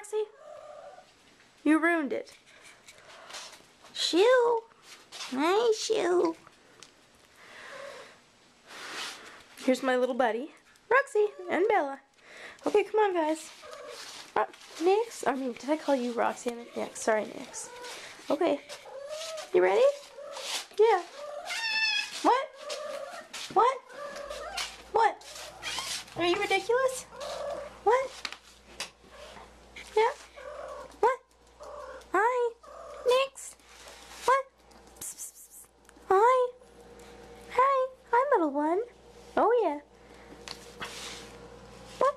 Roxy, you ruined it. Shoo. Hi, Shoo. Here's my little buddy, Roxy and Bella. Okay, come on, guys. Nix? I mean, did I call you Roxy? I meant Nix. Sorry, Nix. Okay. You ready? Yeah. What? What? What? Are you ridiculous? What? Yeah? What? Hi. Nix? What? Psst, psst, psst. Hi. Hi. Hi, little one. Oh, yeah. What?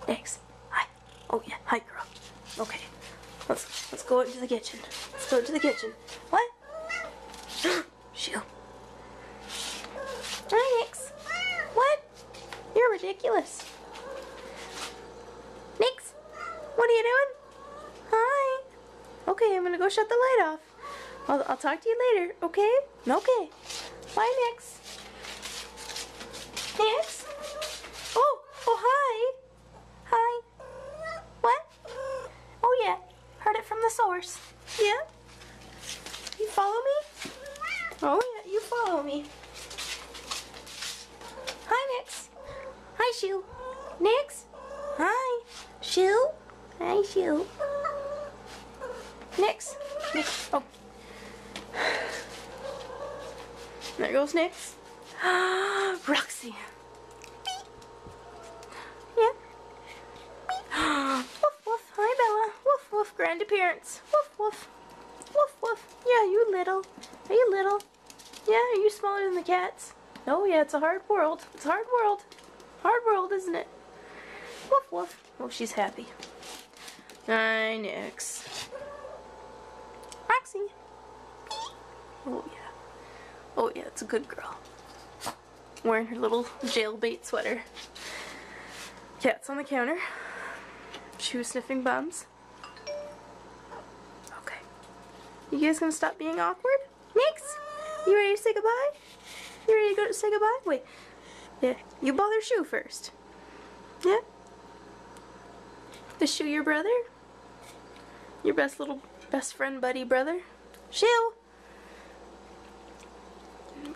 Nix. Hi. Oh, yeah. Hi, girl. Okay. Let's go into the kitchen. Let's go into the kitchen. What? Shoo. Hi, Nix. What? You're ridiculous. Nix, what are you doing? Hi. Okay, I'm gonna go shut the light off. I'll talk to you later, okay? Okay. Bye, Nix. Nix? Oh, hi. Hi. What? Oh, yeah. Heard it from the source. Yeah? You follow me? Oh, yeah, you follow me. Hi, Nix. Hi, Shoo. Nix? Hi. Shoo? Hi, Shoo. Nix. Nix. Oh. There goes Nix. Roxy. Yeah. Woof, woof. Hi, Bella. Woof, woof. Grand appearance. Woof, woof. Woof, woof. Yeah, you little. Are you little? Yeah, are you smaller than the cats? Oh, yeah, it's a hard world. It's a hard world. Hard world, isn't it? Woof, woof. Oh, she's happy. Hi, Nix. Roxy. Oh, yeah. Oh, yeah, it's a good girl. Wearing her little jailbait sweater. Cat's on the counter. Shoe sniffing bums. Okay. You guys gonna stop being awkward? Nix? You ready to say goodbye? You ready to go to say goodbye? Wait. Yeah. You bother Shoo first. Yeah? Is Shoo your brother? Your best friend buddy brother? Shoo!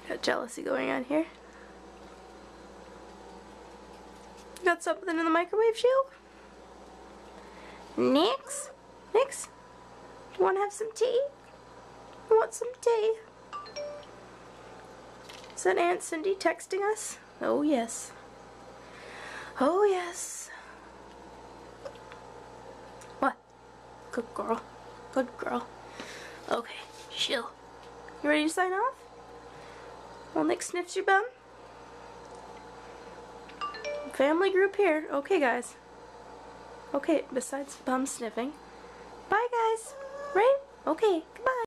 Got jealousy going on here. Got something in the microwave, Shoo? Nix? Nix? You wanna have some tea? You want some tea? Is that Aunt Cindy texting us? Oh, yes. Oh, yes. What? Good girl. Good girl. Okay, Shoo. You ready to sign off? Well, Nix sniffs your bum. Family group here. Okay, guys. Okay, besides bum sniffing. Bye, guys. Right? Okay, goodbye.